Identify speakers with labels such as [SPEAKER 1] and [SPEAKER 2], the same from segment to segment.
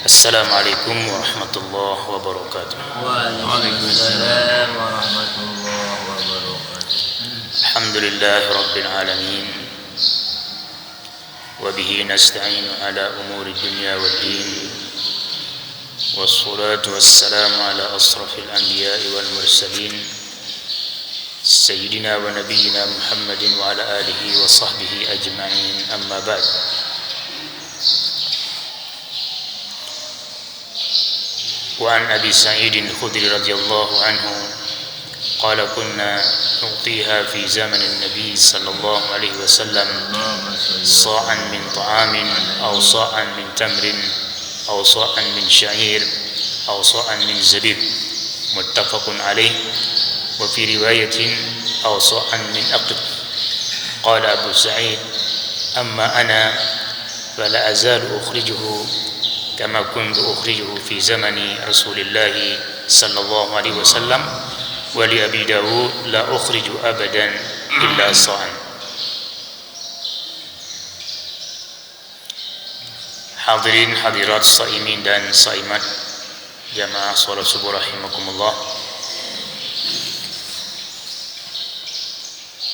[SPEAKER 1] Assalamualaikum warahmatullahi wabarakatuh.
[SPEAKER 2] Waalaikumsalam warahmatullahi wabarakatuh.
[SPEAKER 1] Alhamdulillahi rabbil alamin. Wa bihi nasta'inu ala umuri dunya waddin. Wassalatu wassalamu ala asrafil anbiya'i wal mursalin. Sayyidina wa nabiyyina Muhammadin wa ala alihi wa sahbihi ajma'in. Amma ba'd. وعن أبي سعيد الخدري رضي الله عنه قال كنا نعطيها في زمن النبي صلى الله عليه وسلم صاعا من طعام أو صاعا من تمر أو صاعا من شعير أو صاعا من زبيب متفق عليه وفي رواية أو صاعا من أقط. قال أبو سعيد أما أنا فلا أزال أخرجه كما كنت أخرجه في زمن رسول الله صلى الله عليه وسلم ولأبي داود لا أخرج أبدا إلا صاعا. Hadirin hadirat saimin dan saimat jamaah salat subuh rahimakumullah.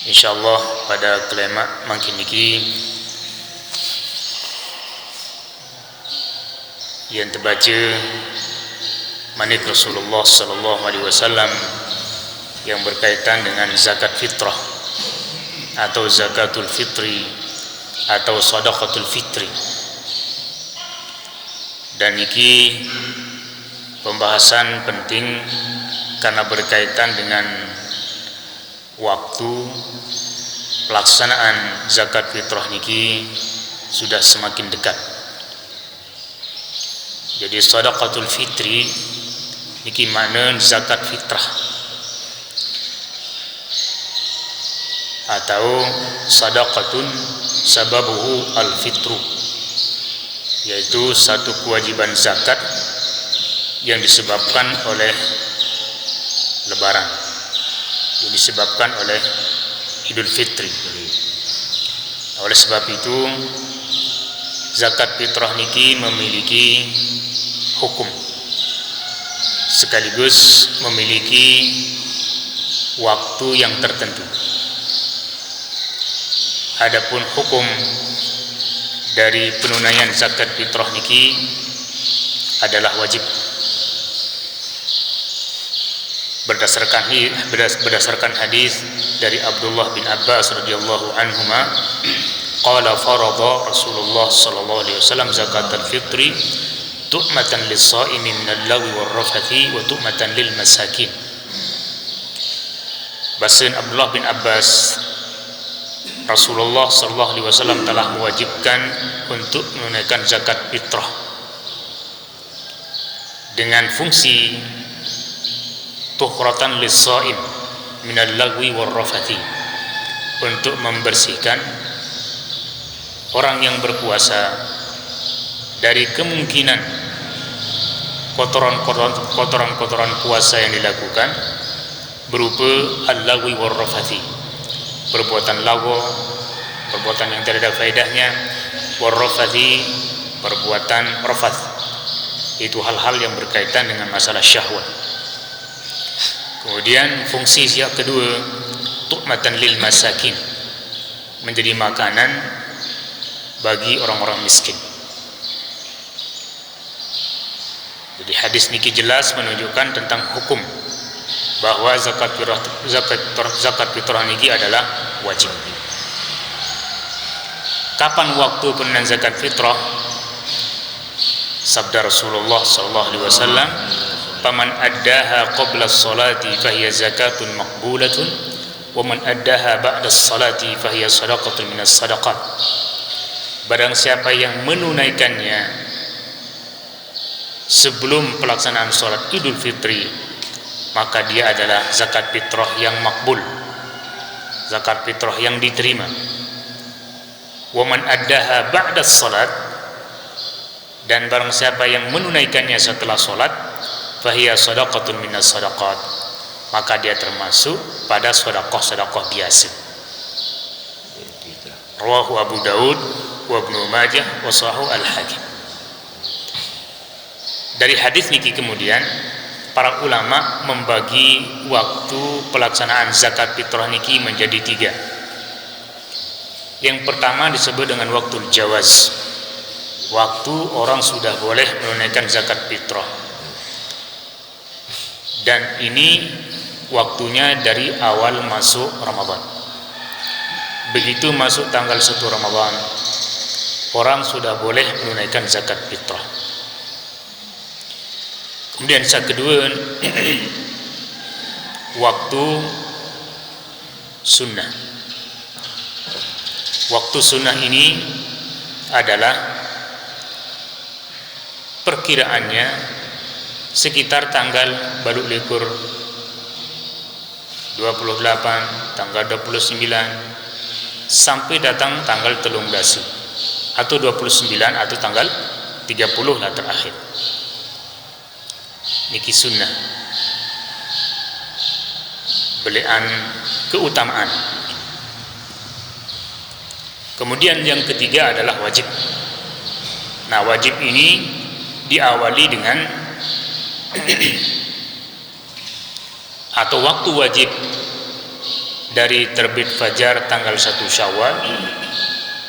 [SPEAKER 1] Insyaallah pada kelema mangkin niki yang terbaca manik Rasulullah sallallahu alaihi wasallam yang berkaitan dengan zakat fitrah atau zakatul fitri atau sedekatul fitri. Dan ini pembahasan penting karena berkaitan dengan waktu pelaksanaan zakat fitrah niki sudah semakin dekat. Jadi sedekatul fitri niki makna zakat fitrah atau sedekatun sababuhu al-fitru, yaitu satu kewajiban zakat yang disebabkan oleh lebaran, yang disebabkan oleh Idul Fitri. Oleh sebab itu zakat fitrah niki memiliki hukum sekaligus memiliki waktu yang tertentu. Adapun hukum dari penunaian zakat fitrah niki adalah wajib berdasarkan hadis dari Abdullah bin Abbas radhiyallahu anhuma qala farada Rasulullah sallallahu alaihi wasallam zakatul fitri tu'matan lis-shaimi minal lagwi war-rafathi wa tu'matan lil masakin. Bahasan Abdullah bin Abbas, Rasulullah sallallahu alaihi wasallam telah mewajibkan untuk menunaikan zakat fitrah dengan fungsi tuhratan lis-shaim minal lagwi war-rafathi, untuk membersihkan orang yang berpuasa dari kemungkinan kotoran puasa yang dilakukan berupa al-lagwi war-rafathi, perbuatan lagu, perbuatan yang tidak ada faedahnya, war-rafathi, perbuatan rafath, itu hal-hal yang berkaitan dengan masalah syahwat. Kemudian fungsi yang kedua, tu'matan lil masakin, menjadi makanan bagi orang-orang miskin. Jadi hadis niki jelas menunjukkan tentang hukum bahwa zakat fitrah niki adalah wajib. Kapan waktu penunaian zakat fitrah? Sabda Rasulullah sallallahu alaihi wasallam, "Faman addaha qabla as-salati fahiya zakatun maqbulatun, wa man addaha ba'da as-salati fahiya shadaqatun minas shadaqat." Barang siapa yang menunaikannya sebelum pelaksanaan sholat Idul Fitri, maka dia adalah zakat fitrah yang makbul, zakat fitrah yang diterima. Wa man addaha ba'da sholat, dan barang siapa yang menunaikannya setelah sholat, fahiya shadaqatun minas shadaqat, maka dia termasuk pada sedekah biasa. Rawahu Abu Daud wa Ibnu Majah wa Sahih al-Hakim. Dari hadis niki kemudian para ulama membagi waktu pelaksanaan zakat fitrah niki menjadi 3. Yang pertama disebut dengan waktu jawaz. Waktu orang sudah boleh menunaikan zakat fitrah. Dan ini waktunya dari awal masuk Ramadan. Begitu masuk tanggal 1 Ramadan, orang sudah boleh menunaikan zakat fitrah. Kemudian yang kedua, waktu sunnah. Waktu sunnah ini adalah perkiraannya sekitar tanggal baru likur 28, tanggal 29 sampai datang tanggal 13 atau 29 atau tanggal 30 lah terakhir. Niki sunnah, belian keutamaan. Kemudian yang ketiga adalah wajib. Nah, wajib ini diawali dengan atau waktu wajib dari terbit fajar tanggal 1 Syawal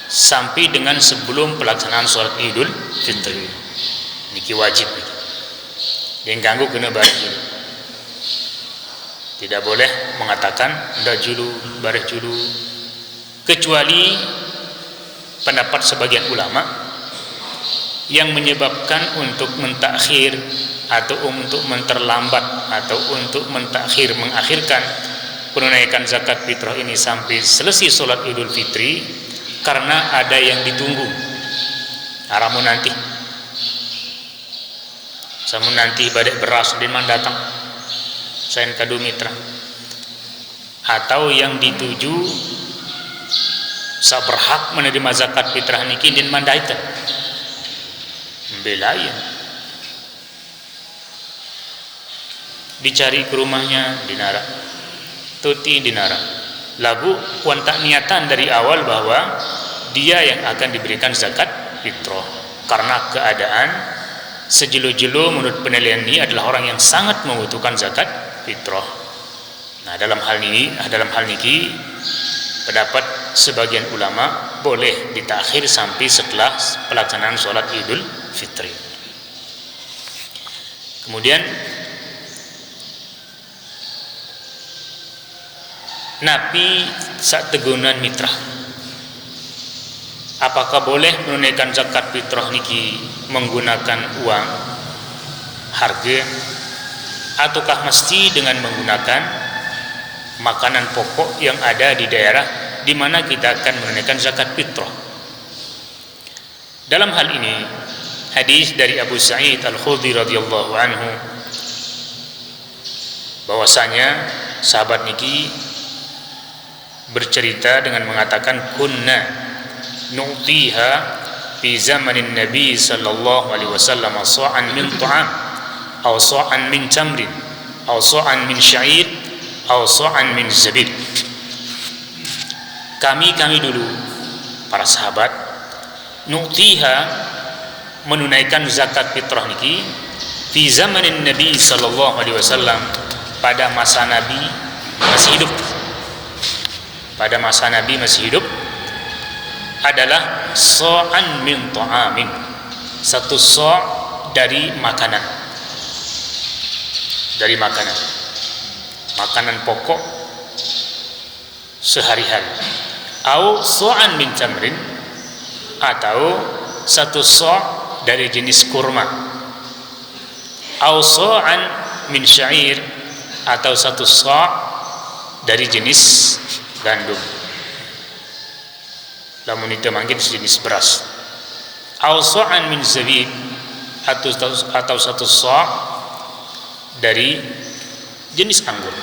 [SPEAKER 1] sampai dengan sebelum pelaksanaan sholat Idul Fitri. Niki wajib niki. Yang ganggu kena bareh dulu. Tidak boleh mengatakan ndak julu, bareh julu, kecuali pendapat sebagian ulama yang menyebabkan untuk mentakhir atau untuk memperlambat atau untuk mentakhir, mengakhirkan penunaikan zakat fitrah ini sampai selesai sholat Idul Fitri karena ada yang ditunggu. Aramu nanti samun nanti badai beras di man datang sain kadu mitra, atau yang dituju sa berhak menerima zakat fitrah niki din mandaikan belayan dicari ke rumahnya dinara tuti dinara lagu kuantak niatan dari awal bahwa dia yang akan diberikan zakat fitrah karena keadaan sejelo-jelo menurut penilaian ini adalah orang yang sangat membutuhkan zakat fitrah. Nah, dalam hal niki pendapat sebagian ulama boleh ditakhir sampai setelah pelaksanaan sholat Idul Fitri. Kemudian Nabi saat tegunan mitra, apakah boleh menunaikan zakat fitrah niki menggunakan uang harga ataukah mesti dengan menggunakan makanan pokok yang ada di daerah di mana kita akan menunaikan zakat fitrah? Dalam hal ini hadis dari Abu Sa'id Al-Khudri radhiyallahu anhu bahwasanya sahabat niki bercerita dengan mengatakan kunna nu'tiha fi zamanin Nabi sallallahu alaihi wasallam sa'an min ta'am aw sa'an min tamrin aw sa'an min sya'ir aw sa'an min zabib. Kami dulu para sahabat nu'tiha menunaikan zakat fitrah niki fi zamanin Nabi sallallahu alaihi wasallam pada masa Nabi masih hidup. Pada masa Nabi masih hidup adalah sa'an min ta'amin, satu sa' dari makanan, makanan pokok sehari-hari, au sa'an min tamrin, atau satu sa' dari jenis kurma, au sa'an min syair, atau satu sa' dari jenis gandum. Lamun itu mungkin sejenis beras. Au sa'an min zabib, atau satu sa' dari jenis anggur.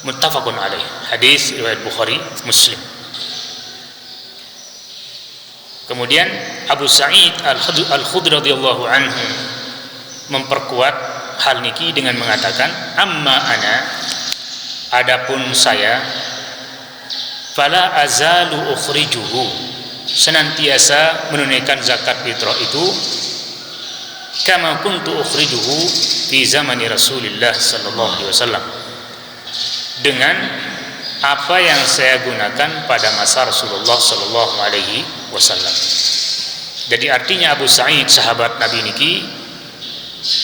[SPEAKER 1] Muttafaqun alaih. Hadis riwayat Bukhari Muslim. Kemudian Abu Sa'id Al-Khudri radhiyallahu anhu memperkuat hal niki dengan mengatakan amma ana, adapun saya, fala azalu ukhrijuhu, senantiasa menunaikan zakat fitrah itu kama kuntu ukhrijuhu fi zamani Rasulillah sallallahu alaihi wasallam, dengan apa yang saya gunakan pada masa Rasulullah sallallahu alaihi wasallam. Jadi artinya Abu Sa'id sahabat Nabi niki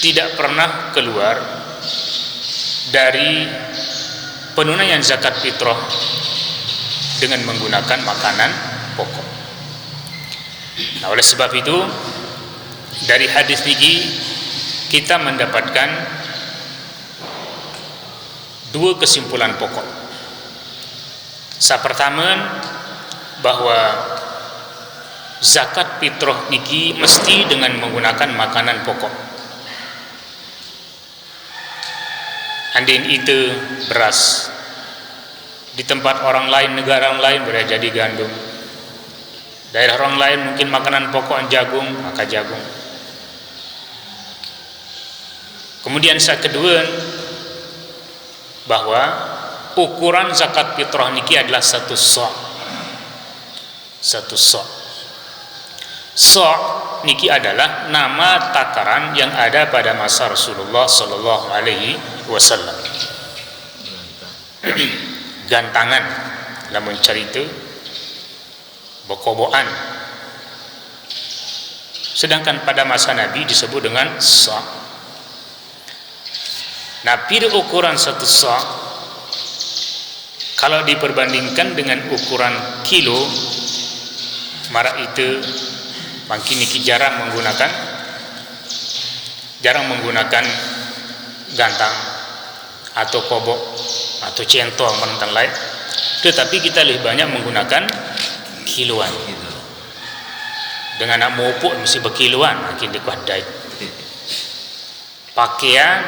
[SPEAKER 1] tidak pernah keluar dari penunaian zakat fitrah dengan menggunakan makanan pokok. Nah, oleh sebab itu dari hadis niki kita mendapatkan dua kesimpulan pokok. Sa pertama, bahwa zakat fitrah niki mesti dengan menggunakan makanan pokok. Andin itu beras, di tempat orang lain, negara orang lain boleh jadi gandum, daerah orang lain mungkin makanan pokok jagung, maka jagung. Kemudian yang kedua, bahwa ukuran zakat fitrah niki adalah satu sa'. Satu sa'. Sa' niki adalah nama takaran yang ada pada masa Rasulullah sallallahu alaihi wasallam. Gantangan lamun carita bokoboan. Sedangkan pada masa Nabi disebut dengan sa'. Nah, pada ukuran satu sa' kalau diperbandingkan dengan ukuran kilo, mara itu makin niki jarang menggunakan gantang atau kobok atau centong menentang lain, tetapi kita lebih banyak menggunakan kiloan. Dengan nak mopok mesti berkiloan makin dikuadai. Pakaian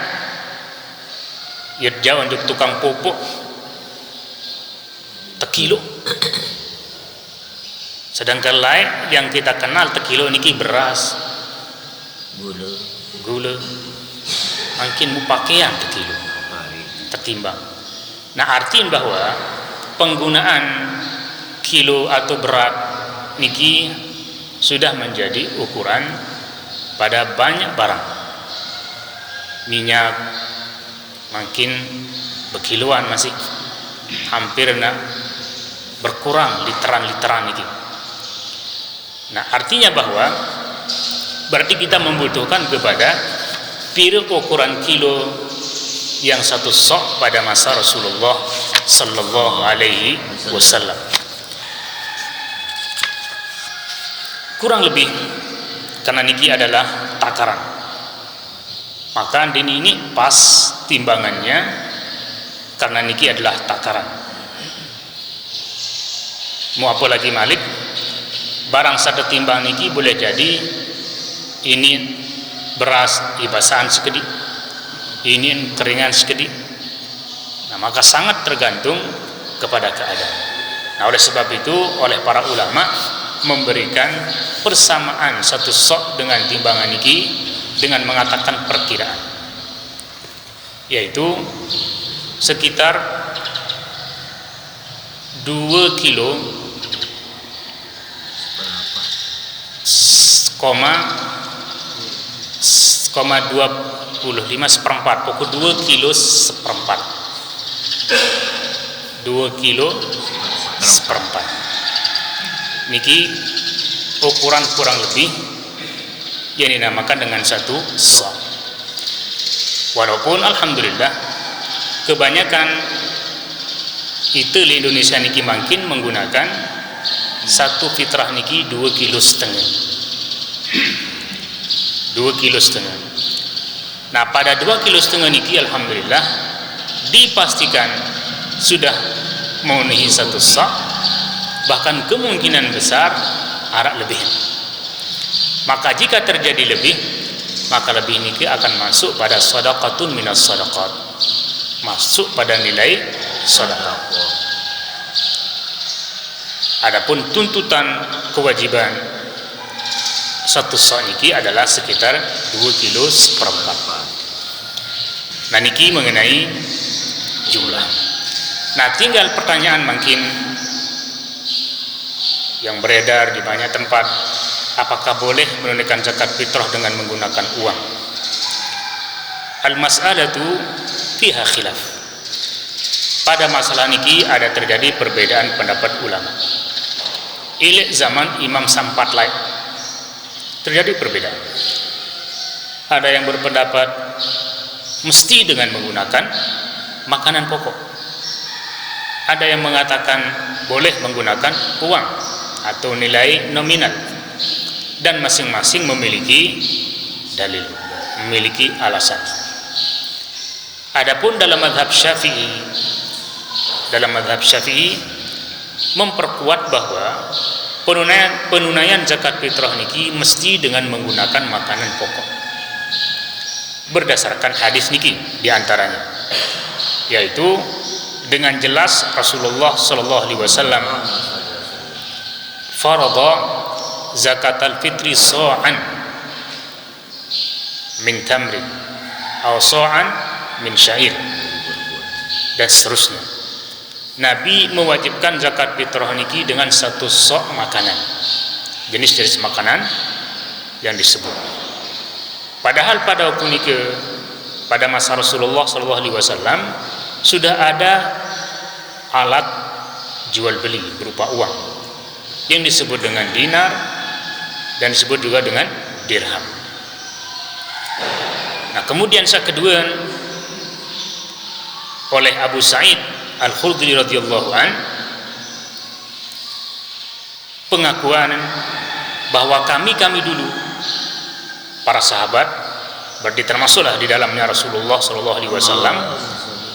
[SPEAKER 1] jauh untuk tukang pupuk tekilo. Sedangkan lain yang kita kenal tekilo niki beras, gula, mungkin mu pakaian tekilo tertimbang. Nah, artinya bahwa penggunaan kilo atau berat niki sudah menjadi ukuran pada banyak barang. Minyak mungkin berkiloan masih hampir nak berkurang literan niki. Nah, artinya bahwa berarti kita membutuhkan kepada pira ukuran kilo yang satu sok pada masa Rasulullah sallallahu alaihi wasallam. Kurang lebih karena niki adalah takaran, maka ini pas timbangannya karena niki adalah takaran. Mau apa lagi Malik, barang satu timbang niki boleh jadi ini beras ibasaan sekedip, ini keringan sekedip. Nah, maka sangat tergantung kepada keadaan. Nah, oleh sebab itu oleh para ulama memberikan persamaan satu sok dengan timbangan niki dengan mengatakan perkiraan, yaitu sekitar 2 kilo 25 seperempat, pokok 2 kilo seperempat, 2 kilo seperempat niki ukuran kurang lebih yang dinamakan dengan satu sa'. Walaupun alhamdulillah kebanyakan itu di Indonesia niki makin menggunakan satu fitrah niki 2,5 kilo. 2,5 kilo. Nah, pada 2,5 kilo niki alhamdulillah dipastikan sudah memenuhi satu sa', bahkan kemungkinan besar arak lebih. Maka jika terjadi lebih, maka lebih niki akan masuk pada sadaqatun minas sadaqat, masuk pada nilai sedekah. Adapun tuntutan kewajiban satu sa' niki adalah sekitar 2 kilo seperempat. Nah, niki mengenai jumlah. Nah, tinggal pertanyaan mungkin yang beredar di banyak tempat, apakah boleh menunaikan zakat fitrah dengan menggunakan uang? Al-mas'alatu fiha khilaf. Pada masalah niki ada terjadi perbedaan pendapat ulama. Ilek zaman Imam Sampat lain terjadi perbedaan. Ada yang berpendapat mesti dengan menggunakan makanan pokok. Ada yang mengatakan boleh menggunakan uang atau nilai nominal, dan masing-masing memiliki dalil, memiliki alasan. Adapun dalam mazhab Syafi'i memperkuat bahwa penunaian zakat fitrah niki mesti dengan menggunakan makanan pokok. Berdasarkan hadis niki diantaranya, yaitu dengan jelas Rasulullah sallallahu alaihi wasallam farada zakatal fitri sa'an min tamrin atau sa'an min syair dan seterusnya. Nabi mewajibkan zakat fitrah niki dengan satu sok makanan, jenis makanan yang disebut. Padahal pada waktu niki, pada masa Rasulullah sallallahu alaihi wasallam sudah ada alat jual beli berupa uang yang disebut dengan dinar dan disebut juga dengan dirham. Nah, kemudian yang kedua oleh Abu Sa'id Al-Khudri radhiyallahu an pengakuan bahwa kami dulu para sahabat, berarti termasuklah di dalamnya Rasulullah sallallahu alaihi wasallam,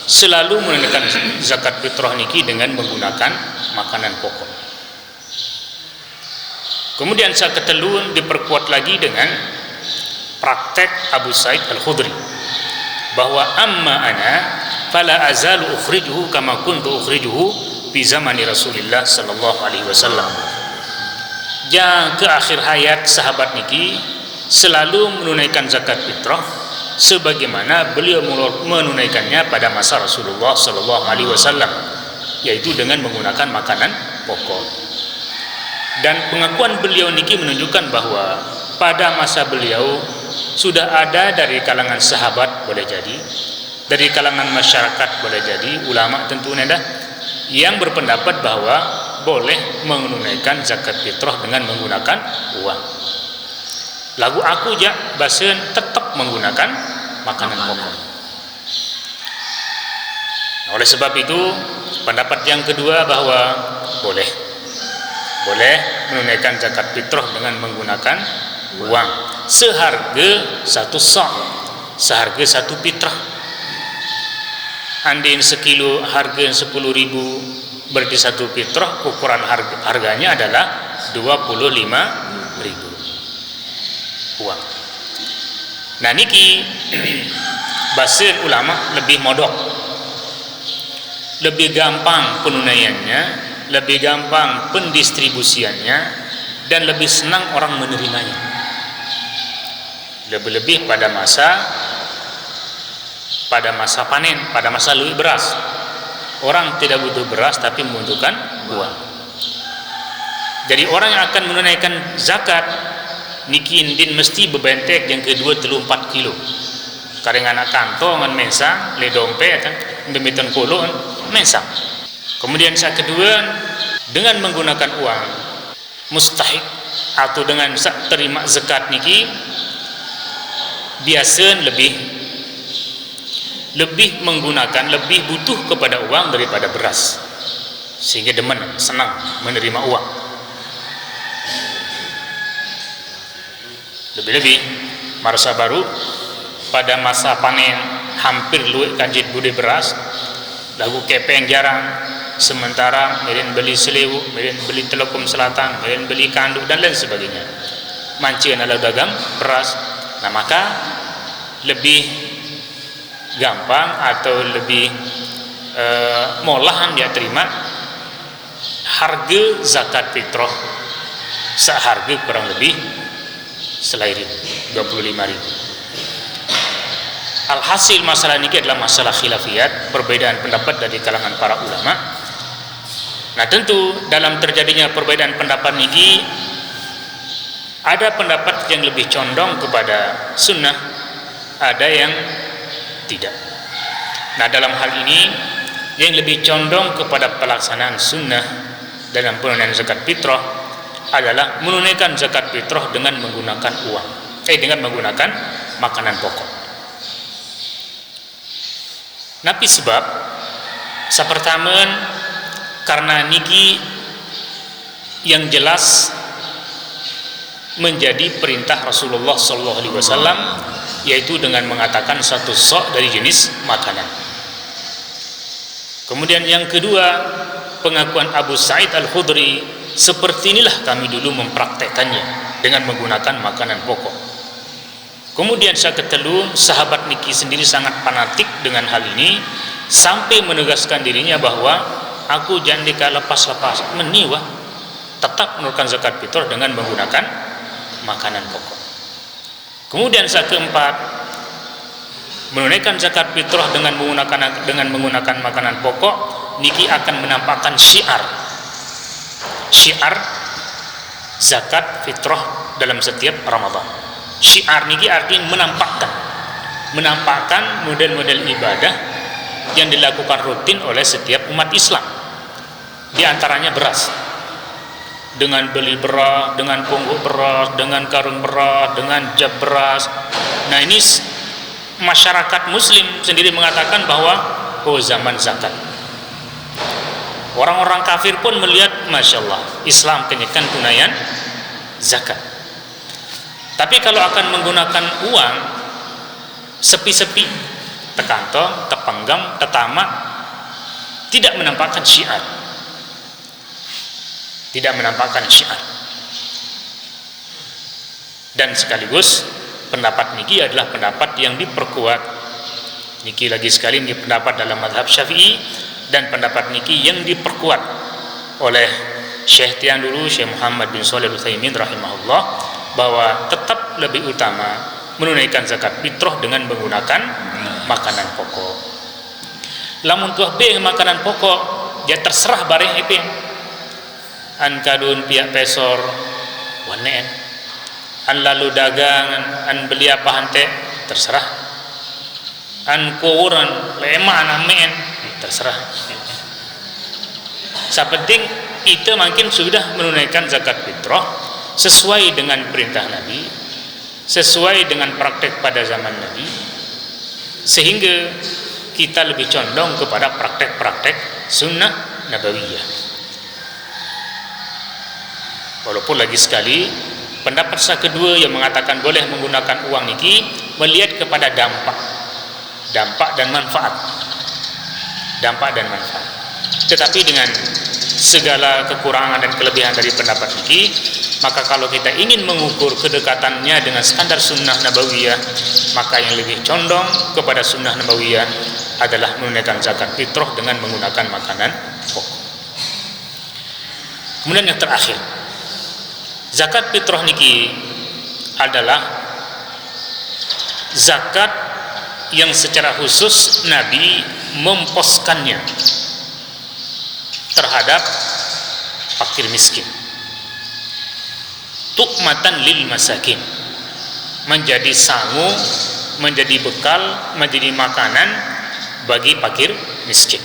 [SPEAKER 1] selalu menunaikan zakat fitrah niki dengan menggunakan makanan pokok. Kemudian saya ketelun diperkuat lagi dengan praktek Abu Sa'id Al-Khudri bahwa amma ana fala azalu ukhrijuhu kama kuntu ukhrijuhu fi zamani Rasulillah sallallahu alaihi wasallam. Yang ke akhir hayat sahabat niki selalu menunaikan zakat fitrah sebagaimana beliau menunaikannya pada masa Rasulullah sallallahu alaihi wasallam, yaitu dengan menggunakan makanan pokok. Dan pengakuan beliau niki menunjukkan bahwa pada masa beliau sudah ada dari kalangan sahabat, boleh jadi dari kalangan masyarakat, boleh jadi ulama tentunya dah, yang berpendapat bahwa boleh menunaikan zakat fitrah dengan menggunakan uang. Lagu aku jak basen tetap menggunakan makanan pokok. Nah, oleh sebab itu pendapat yang kedua bahwa boleh menunaikan zakat fitrah dengan menggunakan uang seharga satu sak, seharga satu fitrah. Andin sekilo harga 10.000, berarti satu fitrah ukuran harganya adalah 25.000 uang. Nah niki bahasa ulama lebih modok, lebih gampang penunaiannya, lebih gampang pendistribusiannya, dan lebih senang orang menerimanya. Lebih-lebih pada masa panen, pada masa luwih beras, orang tidak butuh beras tapi membutuhkan uang. Jadi orang yang akan menunaikan zakat niki indin mesti bebentek yang kedua 3-4 kilo. Karena anak kantongan mensang, le dompet kan, demikian puluh mensang. Kemudian yang kedua dengan menggunakan uang mustahik atau dengan terima zakat niki biasa lebih menggunakan, lebih butuh kepada uang daripada beras, sehingga demen, senang menerima uang. Lebih-lebih marsa baru pada masa panen hampir luwih kanjit bude beras, lagu kepeng jarang, sementara meren beli selewu, meren beli Telekom Selatan, meren beli kanduk dan lain sebagainya. Mancing adalah dagang beras. Nah maka lebih gampang atau lebih molahan dia terima harga zakat fitrah seharga kurang lebih selain 25.000. Alhasil masalah ini adalah masalah khilafiyat, perbedaan pendapat dari kalangan para ulama. Nah tentu dalam terjadinya perbedaan pendapat ini Ada pendapat yang lebih condong kepada sunnah, ada yang tidak. Nah, dalam hal ini yang lebih condong kepada pelaksanaan sunnah dalam penunaian zakat fitrah adalah menunaikan zakat fitrah dengan menggunakan uang, dengan menggunakan makanan pokok. Napi sebab sapertamen karena niki yang jelas menjadi perintah Rasulullah SAW, yaitu dengan mengatakan satu sok dari jenis makanan. Kemudian yang kedua, pengakuan Abu Sa'id Al-Khudri, seperti inilah kami dulu mempraktekannya dengan menggunakan makanan pokok. Kemudian saya ketelu, sahabat niki sendiri sangat fanatik dengan hal ini, sampai menegaskan dirinya bahwa aku jangan lepas-lepas meniwa, tetap menurunkan zakat fitrah dengan menggunakan makanan pokok. Kemudian saya keempat, menunaikan zakat fitrah dengan menggunakan makanan pokok niki akan menampakkan syiar zakat fitrah dalam setiap Ramadan. Syiar niki artinya menampakkan model-model ibadah yang dilakukan rutin oleh setiap umat Islam. Di antaranya beras, dengan beli beras, dengan pungguk beras, dengan karung beras, dengan jab beras. Nah, ini masyarakat muslim sendiri mengatakan bahwa zaman zakat. Orang-orang kafir pun melihat, Masya Allah, Islam kenyakan tunaian zakat. Tapi kalau akan menggunakan uang, sepi-sepi, tekantong, tepenggam, tetamak, tidak menampakkan syiar. Dan sekaligus pendapat niki adalah pendapat yang diperkuat. Niki lagi sekali ini pendapat dalam mazhab Syafi'i, dan pendapat niki yang diperkuat oleh Syekh Tian dulu, Syekh Muhammad bin Shalih Al-Utsaimin rahimahullah, bahwa tetap lebih utama menunaikan zakat fitrah dengan menggunakan makanan pokok. Lamun tuah be makanan pokok, ya terserah bareng epeng. An kadun pihak pesor wanen, an lalu dagang, an beli apa hante, terserah. An kuuran lema anamen, terserah. Sepenting itu makin sudah menunaikan zakat fitrah sesuai dengan perintah Nabi, sesuai dengan praktek pada zaman Nabi, sehingga kita lebih condong kepada praktek-praktek sunnah nabawiyah. Walaupun lagi sekali pendapat saya kedua yang mengatakan boleh menggunakan uang niki melihat kepada dampak dan manfaat. Tetapi dengan segala kekurangan dan kelebihan dari pendapat niki, maka kalau kita ingin mengukur kedekatannya dengan standar sunnah nabawiyah, maka yang lebih condong kepada sunnah nabawiyah adalah menunaikan zakat fitrah dengan menggunakan makanan pokok. Kemudian yang terakhir, zakat fitrah niki adalah zakat yang secara khusus Nabi memposkannya terhadap fakir miskin, tukmatan lil masakin, menjadi sangu, menjadi bekal, menjadi makanan bagi fakir miskin,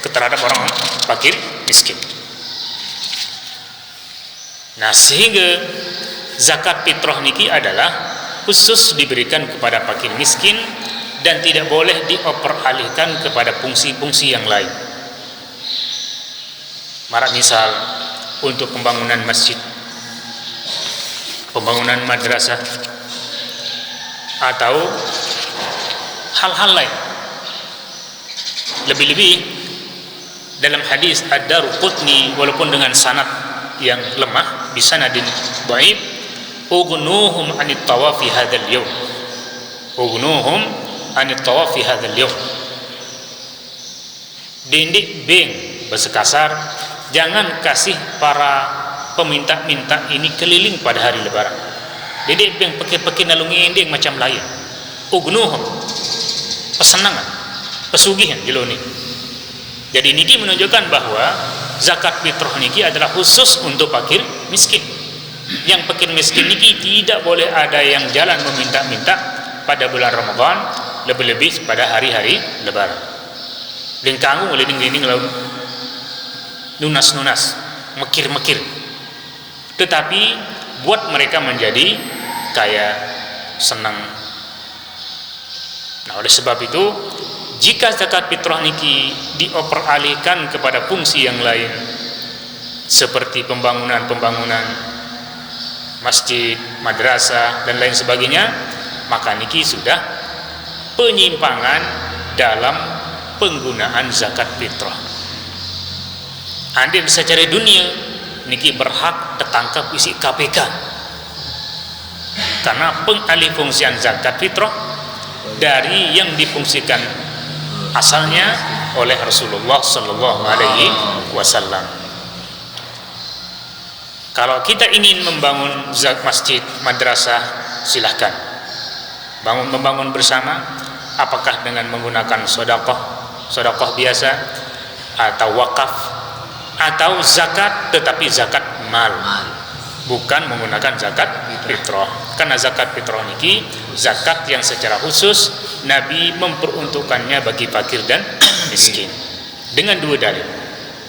[SPEAKER 1] terhadap orang fakir miskin. Nah, sehingga zakat fitrah niki adalah khusus diberikan kepada fakir miskin dan tidak boleh dioperalihkan kepada fungsi-fungsi yang lain. Marak misal untuk pembangunan masjid, pembangunan madrasah, atau hal-hal lain. Lebih-lebih dalam hadis Ad-Darqutni, walaupun dengan sanad yang lemah, bisanadin dhaif, ughnuhum anit tawafi hadzal yawm, ughnuhum anit tawafi hadzal yawm. Dindik beng bahasa kasar, jangan kasih para peminta-minta ini keliling pada hari lebaran. Dindik beng pakai nalungi ending macam lain. Ughnuhum, pesenangan, pesugihan jeloni. Jadi niki menunjukkan bahwa zakat fitrah niki adalah khusus untuk fakir miskin. Yang fakir miskin niki tidak boleh ada yang jalan meminta-minta pada bulan Ramadan, lebih-lebih pada hari-hari lebaran. Ding tanggung oleh ding lalu nunas-nunas, mekir-mekir. Tetapi buat mereka menjadi kaya, senang. Nah, oleh sebab itu, jika zakat fitrah niki dioperalihkan kepada fungsi yang lain seperti pembangunan masjid, madrasah dan lain sebagainya, maka niki sudah penyimpangan dalam penggunaan zakat fitrah. Andai secara dunia niki berhak tertangkap isi KPK karena pengalih fungsian zakat fitrah dari yang difungsikan asalnya oleh Rasulullah Sallallahu Alaihi Wasallam. Kalau kita ingin membangun masjid, madrasah, silahkan membangun bersama, apakah dengan menggunakan sedekah biasa atau wakaf atau zakat, tetapi zakat mal, bukan menggunakan zakat fitrah. Karena zakat fitrah niki zakat yang secara khusus Nabi memperuntukkannya bagi fakir dan miskin dengan dua dalil.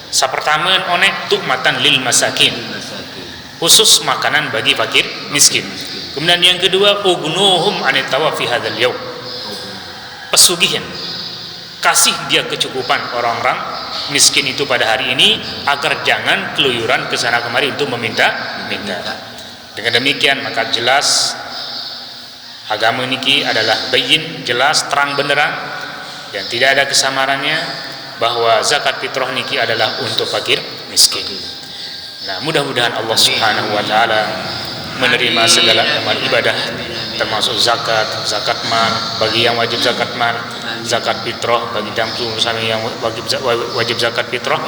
[SPEAKER 1] Pertama, onek tu'matan lil masakin, khusus makanan bagi fakir miskin. Kemudian yang kedua, ugnuhum anit tawafi hadzal yaum, pesugihan, kasih dia kecukupan orang-orang miskin itu pada hari ini agar jangan keluyuran ke sana kemari untuk meminta. Dengan demikian maka jelas agama niki adalah bayin, jelas, terang benderang dan tidak ada kesamarannya bahwa zakat fitrah niki adalah untuk fakir miskin. Nah, mudah-mudahan Allah Subhanahu wa taala menerima segala amal ibadah termasuk zakat mal bagi yang wajib zakat mal, zakat fitrah bagi tamu bersama yang wajib zakat fitrah.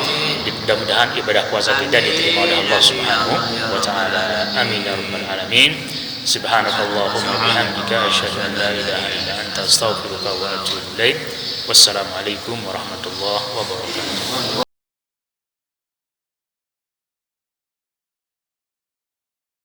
[SPEAKER 1] Mudah-mudahan ibadah puasa kita diterima oleh Allah Subhanahu wa taala. Amin ya rabbal alamin. Subhanakallahumma bihamdika asyhadu an la ilaha illa anta astaghfiruka wa atubu ilaik. Wassalamualaikum warahmatullahi wabarakatuh.